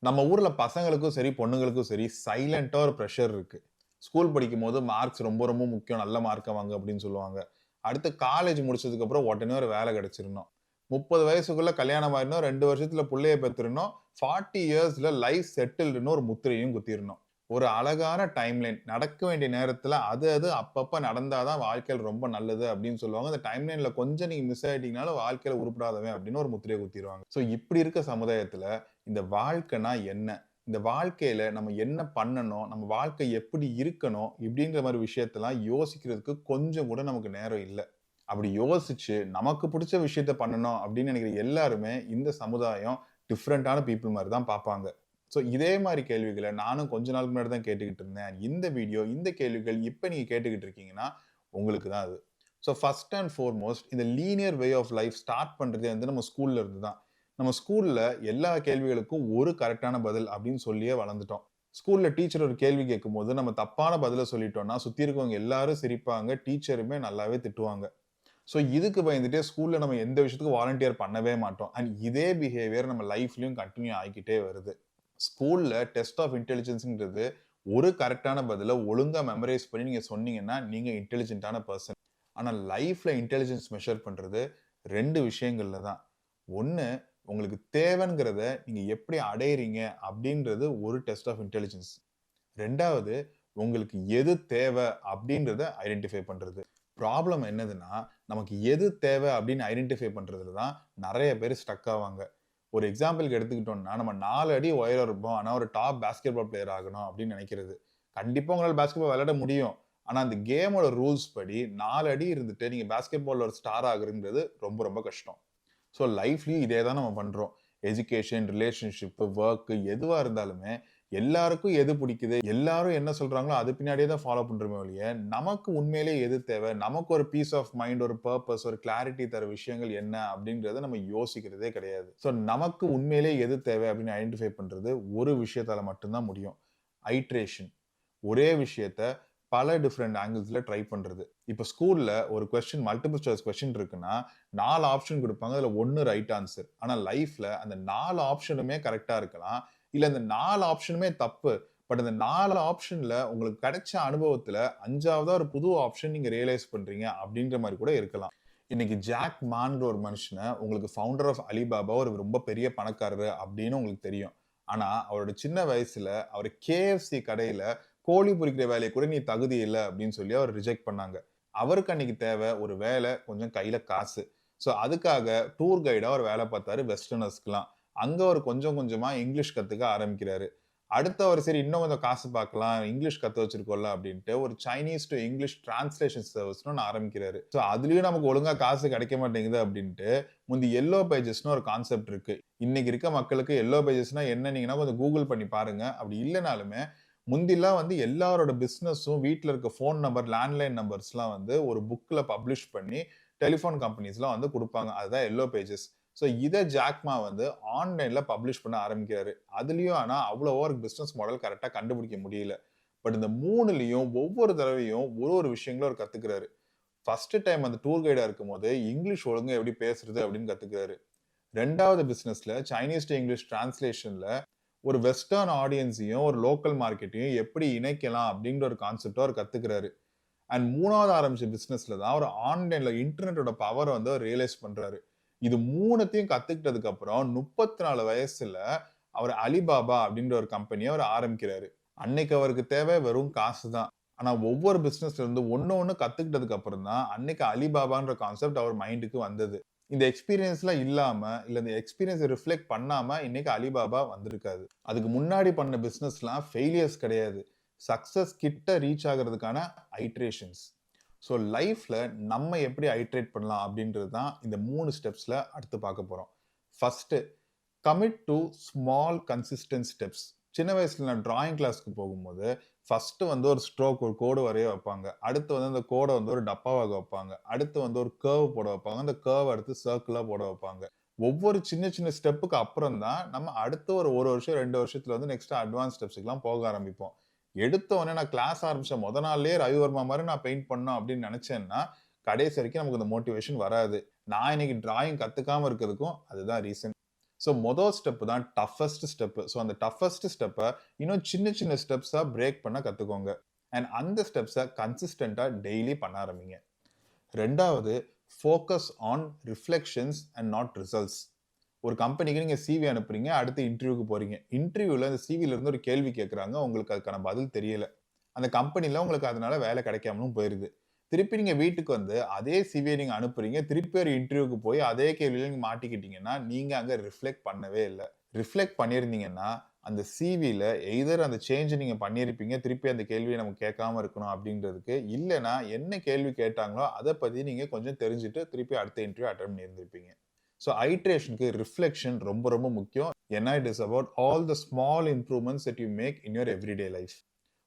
நம்ம ஊர்ல பசங்களுக்கும் சரி, பொண்ணுங்களுக்கும் சரி சைலன்ட்டா ஒரு பிரஷர் இருக்கு. ஸ்கூல் படிக்கும்போது மார்க்ஸ் ரொம்ப ரொம்ப முக்கியம். நல்ல மார்க்க வாங்கு அப்படின்னு சொல்லுவாங்க. அடுத்து காலேஜ் முடிச்சதுக்கப்புறம் உடனே ஒரு வேலை கிடைச்சிரணும். 30 வயசுக்குள்ள கல்யாணம் ஆயிரணும். 2 வருஷத்துல புள்ளைய பெத்துறணும். 40 இயர்ஸ்ல லைஃப் செட்டில்டுன்னு ஒரு முத்திரையும் குத்திரணும். ஒரு அழகான டைம்லைன். நடக்க வேண்டிய நேரத்துல அது அது அப்பப்ப நடந்தா தான் வாழ்க்கையில ரொம்ப நல்லது அப்படின்னு சொல்லுவாங்க. அந்த டைம்லைன்ல கொஞ்சம் நீங்க மிஸ் ஆயிட்டீங்கனாலும் வாழ்க்கையில உருப்படாதவன் அப்படின்னு ஒரு முத்திரைய குத்திருவாங்க. ஸோ இப்படி இருக்க சமுதாயத்துல இந்த வாழ்க்கைனா என்ன? இந்த வாழ்க்கையில நம்ம என்ன பண்ணணும்? நம்ம வாழ்க்கை எப்படி இருக்கணும்? இப்படிங்கிற மாரி விஷயத்தலாம் யோசிக்கிறதுக்கு கொஞ்சம் கூட நமக்கு நேரம் இல்ல. அப்படி யோசிச்சு, நமக்கு புடிச்ச விஷயத்த பண்ணணும் அப்படின்னு நெனைக்கிற எல்லாருமே, இந்த சமுதாயம் டிஃபரண்டான பீப்பிள் மாரி தான் பார்ப்பாங்க. ஸோ இதே மாரி கேள்விகள நானும் கொஞ்ச நாளுக்கு முன்னாடி தான் கேட்டுக்கிட்டு இருந்தேன். இந்த வீடியோ, இந்த கேள்விகள் இப்ப நீங்க கேட்டுக்கிட்டு இருக்கீங்கன்னா, உங்களுக்கு தான் அது. ஸோ ஃபர்ஸ்ட் அண்ட் ஃபோர்மோஸ்ட் இந்த linear way of life start பண்றதே வந்து நம்ம ஸ்கூல்ல இருந்து தான். நம்ம ஸ்கூல்ல எல்லா கேள்விகளுக்கும் ஒரு கரெக்ட்டான பதில் அப்படின்னு சொல்லியே வளர்ந்துட்டோம். ஸ்கூல்ல டீச்சர் ஒரு கேள்வி கேட்கும்போது, நம்ம தப்பான பதில சொல்லிட்டோம்னா, சுத்தி இருக்கவங்க எல்லாரும் சிரிப்பாங்க. டீச்சருமே நல்லாவே திட்டுவாங்க. ஸோ இதுக்கு பயந்துட்டே ஸ்கூல்ல நம்ம எந்த விஷயத்துக்கும் வாலண்டியர் பண்ணவே மாட்டோம். அண்ட் இதே பிஹேவியர் நம்ம லைஃப்லயும் கன்டின்யூ ஆகிக்கிட்டே வருது. ஸ்கூல்ல டெஸ்ட் ஆஃப் இன்டெலிஜென்ஸ்ங்கிறது ஒரு கரெக்ட்டான பதில ஒழுங்கா மெமரைஸ் பண்ணி நீங்க சொன்னீங்கன்னா, நீங்க இன்டெலிஜென்ட்டான பெர்சன். ஆனா லைஃப்ல இன்டெலிஜென்ஸ் மெஷர் பண்றது 2 விஷயங்கள்ல தான். 1 உங்களுக்கு தேவைங்கிறத நீங்க எப்படி அடையறீங்க அப்படின்றது ஒரு டெஸ்ட் ஆஃப் இன்டெலிஜென்ஸ். 2வது உங்களுக்கு எது தேவை அப்படின்றத ஐடென்டிஃபை பண்றது. ப்ராப்ளம் என்னதுன்னா, நமக்கு எது தேவை அப்படின்னு ஐடென்டிஃபை பண்றதுல தான் நெறைய பேர் ஸ்டக் ஆவாங்க. ஒரு எக்ஸாம்பிள்க்கு எடுத்துக்கிட்டோம்னா, நம்ம 4 அடி உயரம் இருப்போம். ஆனா ஒரு டாப் பாஸ்கெட் பால் பிளேயர் ஆகணும் அப்படின்னு நெனைக்கிறது. கண்டிப்பா உங்களால பாஸ்கெட் பால் விளையாட முடியும். ஆனா அந்த கேமோட ரூல்ஸ் படி 4 அடி இருந்துட்டு நீங்க பாஸ்கெட் பால்ல ஒரு ஸ்டார் ஆகுறதுங்கிறது ரொம்ப ரொம்ப கஷ்டம். ஸோ லைஃப்லயும் இதே தான் நம்ம பண்றோம். எஜுகேஷன், ரிலேஷன்ஷிப், வொர்க் எதுவா இருந்தாலுமே எல்லாருக்கும் எது பிடிக்குது, எல்லாரும் என்ன சொல்றாங்களோ அது பின்னாடியே தான் ஃபாலோ பண்றோமே ஒழிய, நமக்கு உண்மையிலேயே எது தேவை, நமக்கு ஒரு பீஸ் ஆஃப் மைண்ட், ஒரு பர்ப்பஸ், ஒரு கிளாரிட்டி தர விஷயங்கள் என்ன அப்படின்றத நம்ம யோசிக்கிறதே கிடையாது. ஸோ நமக்கு உண்மையிலேயே எது தேவை அப்படின்னு ஐடென்டிஃபை பண்றது ஒரு விஷயத்தால மட்டும் தான் முடியும். ஐட்ரேஷன். ஒரே விஷயத்த பல டிஃபரெண்ட் ஆங்கிள்ஸ்ல ட்ரை பண்றது. இப்ப ஸ்கூல்ல ஒரு கொஸ்டின் மல்டிபிள் சாய்ஸ் கொஸ்டின் இருக்குன்னா, 4 ஆப்ஷன் குடுப்பாங்க. அதுல 1 ரைட் ஆன்சர். ஆனா லைஃப்ல அந்த 4 ஆப்ஷனுமே கரெக்ட்டா இருக்கலாம். இல்ல அந்த 4 ஆப்ஷனுமே தப்பு. பட் அந்த 4 ஆப்ஷன்ல உங்களுக்கு கிடைச்ச அனுபவத்துல 5வதா ஒரு புது ஆப்ஷன் நீங்க ரியலைஸ் பண்றீங்க அப்படின்ற மாரி கூட இருக்கலாம். இன்னைக்கு ஜாக் மான்ற ஒரு மனுஷன உங்களுக்கு ஃபவுண்டர் ஆஃப் அலிபாபா ஒரு ரொம்ப பெரிய பணக்காரரு அப்படின்னு உங்களுக்கு தெரியும். ஆனா அவரோட சின்ன வயசுல அவர் KFC கடையில கோழி பொரிக்கிற வேலைய கூட நீ தகுதி இல்ல அப்படின்னு சொல்லி அவர் ரிஜெக்ட் பண்ணாங்க. அவருக்கு அன்னைக்கு தேவை ஒரு வேலை, கொஞ்சம் கையில காசு. ஸோ அதுக்காக டூர் கைடா அவர் வேலை பார்த்தாரு வெஸ்டர்னர்ஸ்க்குலாம். அங்க அவர் கொஞ்சம் கொஞ்சமா இங்கிலீஷ் கத்துக்க ஆரம்பிக்கிறாரு. அடுத்து அவர் சரி இன்னும் கொஞ்சம் காசு பார்க்கலாம், இங்கிலீஷ் கத்து வச்சிருக்கோம்ல அப்படின்ட்டு ஒரு சைனீஸ் டூ இங்கிலீஷ் டிரான்ஸ்லேஷன் சர்வீஸ்ன்னு ஒண்ணு ஆரம்பிக்கிறாரு. ஸோ அதுலயும் நமக்கு ஒழுங்கா காசு கிடைக்க மாட்டேங்குது அப்படின்ட்டு, முந்தி எல்லோ பேஜஸ்ன்னு ஒரு கான்செப்ட் இருக்கு. இன்னைக்கு இருக்க மக்களுக்கு எல்லோ பேஜஸ்னா என்னன்னீங்கன்னா கொஞ்சம் கூகுள் பண்ணி பாருங்க. அப்படி இல்லனாலுமே முந்திலாம் வந்து எல்லாரோட பிசினஸும் வீட்ல இருக்க ஃபோன் நம்பர், லேண்ட்லைன் நம்பர்ஸ்லாம் வந்து ஒரு புக்ல பப்ளிஷ் பண்ணி டெலிஃபோன் கம்பெனிஸ்லாம் வந்து குடுப்பாங்க. அதுதான் எல்லோ பேஜஸ். ஸோ இத ஜாக்மா வந்து ஆன்லைன்ல பப்ளிஷ் பண்ண ஆரம்பிக்கிறாரு. அதுலயும் ஆனா அவ்வளவா ஒரு பிசினஸ் மாடல் கரெக்ட்டா கண்டுபிடிக்க முடியல. பட் இந்த 3லயும் ஒவ்வொரு தடவையும் ஒரு ஒரு விஷயங்கள அவர் கத்துக்கிறாரு. ஃபர்ஸ்ட் டைம் அந்த டூர் கைடா இருக்கும்போது இங்கிலீஷ் ஒழுங்கா எப்படி பேசுறது அப்படின்னு கத்துக்கிறாரு. 2வது பிசினஸ்ல சைனீஸ் டூ இங்கிலீஷ் டிரான்ஸ்லேஷன்ல ஒரு வெஸ்டர்ன் ஆடியன்ஸையும், ஒரு லோக்கல் மார்க்கெட்டையும் எப்படி இணைக்கலாம் அப்படிங்கிற ஒரு கான்செப்ட்ட அவர் கத்துக்கிறாரு. அண்ட் 3வது ஆரம்பிச்ச பிசினஸ்ல தான் அவர் ஆன்லைன்ல இன்டர்நெட்டோட பவர வந்து அவர் ரியலைஸ் பண்றாரு. இது 3த்தையும் கத்துக்கிட்டதுக்கு அப்புறம் 34 வயசுல அவர் அலிபாபா அப்படின்ற ஒரு கம்பெனிய அவர் ஆரம்பிக்கிறாரு. அன்னைக்கு அவருக்கு தேவை வெறும் காசு தான். ஆனா ஒவ்வொரு பிசினஸ்ல இருந்து ஒண்ணு ஒண்ணு கத்துக்கிட்டதுக்கு அப்புறம் தான் அன்னைக்கு அலிபாபான்ற கான்செப்ட் அவர் மைண்டுக்கு வந்தது. இந்த எக்ஸ்பீரியன்ஸ்லாம் இல்லாம, இல்ல இந்த எக்ஸ்பீரியன்ஸ ரிஃப்ளெக்ட் பண்ணாம இன்னைக்கு அலிபாபா வந்திருக்காது. அதுக்கு முன்னாடி பண்ண பிசினஸ்லாம் ஃபெயிலியர்ஸ் கிடையாது. சக்சஸ் கிட்ட ரீச் ஆகுறதுக்கான ஐட்ரேஷன்ஸ். ஸோ லைஃப்ல நம்ம எப்படி ஐட்ரேட் பண்ணலாம் அப்படின்றது தான் இந்த 3 ஸ்டெப்ஸ்ல அடுத்து பார்க்க போறோம். First commit to small consistent steps. சின்ன வயசுல நான் டிராயிங் கிளாஸ்க்கு போகும்போது, ஃபர்ஸ்ட் வந்து ஒரு ஸ்ட்ரோக் ஒரு கோடு வரைய வைப்பாங்க. அடுத்து வந்து அந்த கோட வந்து ஒரு டப்பாவாக வைப்பாங்க. அடுத்து வந்து ஒரு கர்வ் போட வைப்பாங்க. அந்த கர்வ் அடுத்து சர்க்கிளா போட வைப்பாங்க. ஒவ்வொரு சின்ன சின்ன ஸ்டெப்புக்கு அப்புறம் தான் நம்ம அடுத்து ஒரு 1 வருஷம், 2 வருஷத்துல வந்து நெக்ஸ்ட் அட்வான்ஸ் ஸ்டெப்ஸ்க்குலாம் போக ஆரம்பிப்போம். எடுத்த உடனே நான் கிளாஸ் ஆரம்பிச்ச மொத நாள்லயே ரவிவர்மா மாரி நான் பெயிண்ட் பண்ணணும் அப்படின்னு நெனைச்சேன்னா, கடைசி வரைக்கும் நமக்கு அந்த மோட்டிவேஷன் வராது. நான் இன்னைக்கு டிராயிங் கத்துக்காம இருக்கிறதுக்கும் அதுதான் ரீசன். ஸோ மொதல் ஸ்டெப் தான் டஃபஸ்ட் ஸ்டெப். ஸோ அந்த டஃபஸ்ட் ஸ்டெப்பை இன்னும் சின்ன சின்ன ஸ்டெப்ஸாக பிரேக் பண்ண கற்றுக்கோங்க. அண்ட் அந்த ஸ்டெப்ஸை கன்சிஸ்டண்ட்டாக டெய்லி பண்ண ஆரம்பிங்க. ரெண்டாவது, focus on reflections and not results. ஒரு கம்பெனிக்கு நீங்கள் சிவி அனுப்புறீங்க, அடுத்து இன்டர்வியூக்கு போறீங்க. இன்டர்வியூவில் அந்த சிவில இருந்து ஒரு கேள்வி கேட்குறாங்க, உங்களுக்கு அதுக்கான பதில் தெரியல. அந்த கம்பெனியில் உங்களுக்கு அதனால வேலை கிடைக்காமலும் போயிருது. திருப்பி நீங்கள் வீட்டுக்கு வந்து அதே சிவியை நீங்கள் அனுப்புறீங்க, திருப்பி ஒரு இன்டர்வியூக்கு போய் அதே கேள்வியில் நீங்கள் மாட்டிக்கிட்டீங்கன்னா நீங்கள் அங்கே ரிஃப்ளெக்ட் பண்ணவே இல்லை. ரிஃப்ளெக்ட் பண்ணியிருந்தீங்கன்னா அந்த சிவியில் எய்தர் அந்த சேஞ்சை நீங்கள் பண்ணியிருப்பீங்க, திருப்பி அந்த கேள்வியை நம்ம கேட்காம இருக்கணும் அப்படின்றதுக்கு, இல்லைனா என்ன கேள்வி கேட்டாங்களோ அதை பற்றி நீங்கள் கொஞ்சம் தெரிஞ்சுட்டு திருப்பி அடுத்த இன்டர்வியூ அட்டெண்ட் பண்ணியிருந்திருப்பீங்க. ஸோ ஐட்ரேஷனுக்கு ரிஃப்ளெக்ஷன் ரொம்ப ரொம்ப முக்கியம். ஏன்னா it is about all the small improvements that you make in your everyday life.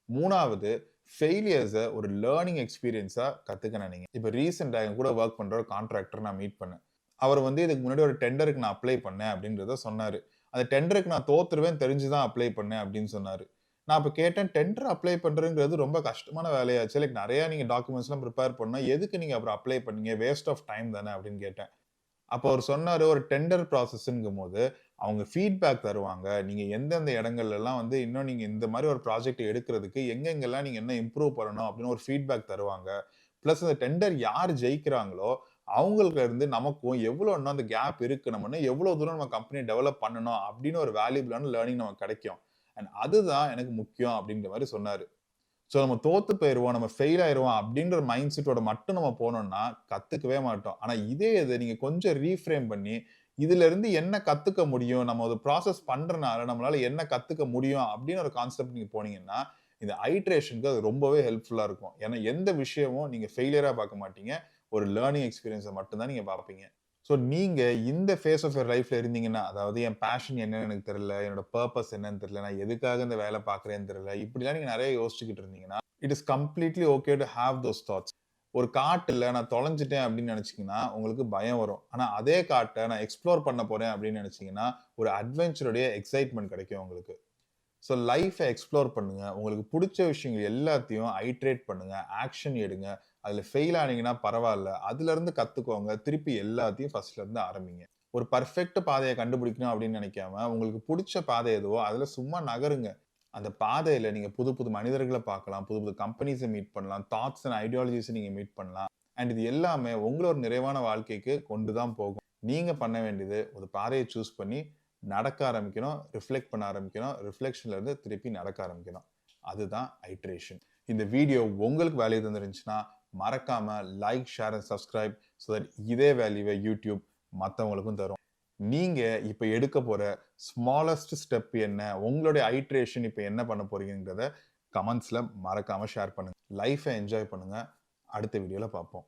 மூணாவது, ஃபெயிலியர்ஸை ஒரு லேர்னிங் எக்ஸ்பீரியன்ஸாக கற்றுக்க நினைங்க. இப்போ ரீசெண்டாக என் கூட ஒர்க் பண்ணுற ஒரு கான்ட்ராக்டர் நான் மீட் பண்ணேன். அவர் வந்து இதுக்கு முன்னாடி ஒரு டெண்டருக்கு நான் அப்ளை பண்ணேன் அப்படின்றத சொன்னார். அந்த டெண்டருக்கு நான் தோத்துருவேன் தெரிஞ்சு தான் அப்ளை பண்ணேன் அப்படின்னு சொன்னார். நான் இப்போ கேட்டேன், டெண்டர் அப்ளை பண்ணுறதுங்கிறது ரொம்ப கஷ்டமான வேலையாச்சு, லைக் நிறையா நீங்கள் டாக்குமெண்ட்ஸ்லாம் ப்ரிப்பேர் பண்ணால் எதுக்கு நீங்கள் அப்புறம் அப்ளை பண்ணீங்க, வேஸ்ட் ஆஃப் டைம் தானே அப்படின்னு கேட்டேன். அப்போ அவர் சொன்னாரு, ஒரு டெண்டர் ப்ராசஸ்ங்கும் போது அவங்க ஃபீட்பேக் தருவாங்க. நீங்க எந்தெந்த இடங்கள்லாம் வந்து இன்னும் நீங்க இந்த மாதிரி ஒரு ப்ராஜெக்ட் எடுக்கிறதுக்கு எங்கெங்கெல்லாம் நீங்க என்ன இம்ப்ரூவ் பண்ணணும் அப்படின்னு ஒரு ஃபீட்பேக் தருவாங்க. பிளஸ் அந்த டெண்டர் யார் ஜெயிக்கிறாங்களோ அவங்களுக்கு இருந்து நமக்கும் எவ்வளோ இன்னும் அந்த கேப் இருக்கு, நம்ம இன்னும் எவ்வளோ தூரம் நம்ம கம்பெனி டெவலப் பண்ணணும் அப்படின்னு ஒரு வேல்யூபிளான லேர்னிங் நமக்கு கிடைக்கும். அண்ட் அதுதான் எனக்கு முக்கியம் அப்படின்ற மாதிரி சொன்னாரு. ஸோ நம்ம தோத்து போயிருவோம், நம்ம ஃபெயில் ஆயிருவோம் அப்படின்ற மைண்ட் செட்டோட மட்டும் நம்ம போனோம்னா கத்துக்கவே மாட்டோம். ஆனா இதே இது நீங்க கொஞ்சம் ரீஃப்ரேம் பண்ணி இதுல இருந்து என்ன கத்துக்க முடியும், நம்ம ஒரு ப்ராசஸ் பண்றனால நம்மளால என்ன கத்துக்க முடியும் அப்படின்னு ஒரு கான்செப்ட் நீங்க போனீங்கன்னா இந்த ஐட்ரேஷனுக்கு அது ரொம்பவே ஹெல்ப்ஃபுல்லா இருக்கும். ஏன்னா எந்த விஷயமும் நீங்க ஃபெயிலியரா பார்க்க மாட்டீங்க, ஒரு லேர்னிங் எக்ஸ்பீரியன்ஸை மட்டும் தான் நீங்க பார்ப்பீங்க. ஸோ நீங்க இந்த ஃபேஸ் ஆஃப் யர் லைஃப்ல இருந்தீங்கன்னா, அதாவது என் பேஷன் என்னன்னு எனக்கு தெரியல, என்னோட பர்பஸ் என்னன்னு தெரியல, நான் எதுக்காக இந்த வேலை பார்க்குறேன்னு தெரியல, இப்படிலாம் நீங்க நிறைய யோசிச்சுக்கிட்டு இருந்தீங்கன்னா, it is completely okay to have those thoughts. ஒரு காட்டுல நான் தொலைஞ்சிட்டேன் அப்படின்னு நினைச்சீங்கன்னா உங்களுக்கு பயம் வரும். ஆனா அதே காட்டை நான் எக்ஸ்ப்ளோர் பண்ண போறேன் அப்படின்னு நினைச்சீங்கன்னா ஒரு அட்வென்ச்சருடைய எக்ஸைட்மெண்ட் கிடைக்கும் உங்களுக்கு. ஸோ லைஃப்பை எக்ஸ்ப்ளோர் பண்ணுங்க. உங்களுக்கு பிடிச்ச விஷயங்கள் எல்லாத்தையும் ஐட்ரேட் பண்ணுங்க, ஆக்ஷன் எடுங்க. அதில் ஃபெயில் ஆனீங்கன்னா பரவாயில்ல, அதுலேருந்து கற்றுக்கோங்க, திருப்பி எல்லாத்தையும் ஃபர்ஸ்ட்லேருந்து ஆரம்பிங்க. ஒரு பர்ஃபெக்ட் பாதையை கண்டுபிடிக்கணும் அப்படின்னு நினைக்காம உங்களுக்கு பிடிச்ச பாதை எதுவோ அதில் சும்மா நகருங்க. அந்த பாதையில் நீங்கள் புது புது மனிதர்களை பார்க்கலாம், புது புது கம்பெனிஸை மீட் பண்ணலாம், தாட்ஸ் அண்ட் ஐடியாலஜிஸை நீங்கள் மீட் பண்ணலாம். அண்ட் இது எல்லாமே உங்களோட நிறைவான வாழ்க்கைக்கு கொண்டு தான் போகும். நீங்கள் பண்ண வேண்டியது ஒரு பாதையை சூஸ் பண்ணி நடக்க ஆரம்பிக்கணும், ரிஃப்ளெக்ட் பண்ண ஆரம்பிக்கணும், ரிஃப்ளெக்ஷன்ல இருந்து திருப்பி நடக்க ஆரம்பிக்கணும். அதுதான் ஐட்ரேஷன். இந்த வீடியோ உங்களுக்கு வேல்யூ தந்துருந்துச்சுன்னா மறக்காம like, share and subscribe so that இதே வேல்யூவை யூடியூப் மற்றவங்களுக்கும் தரும். நீங்க இப்ப எடுக்க போற ஸ்மாலஸ்ட் ஸ்டெப் என்ன, உங்களுடைய ஐட்ரேஷன் இப்ப என்ன பண்ண போறீங்கன்றத கமெண்ட்ஸ்ல மறக்காம ஷேர் பண்ணுங்க. லைஃபை என்ஜாய் பண்ணுங்க. அடுத்த வீடியோல பார்ப்போம்.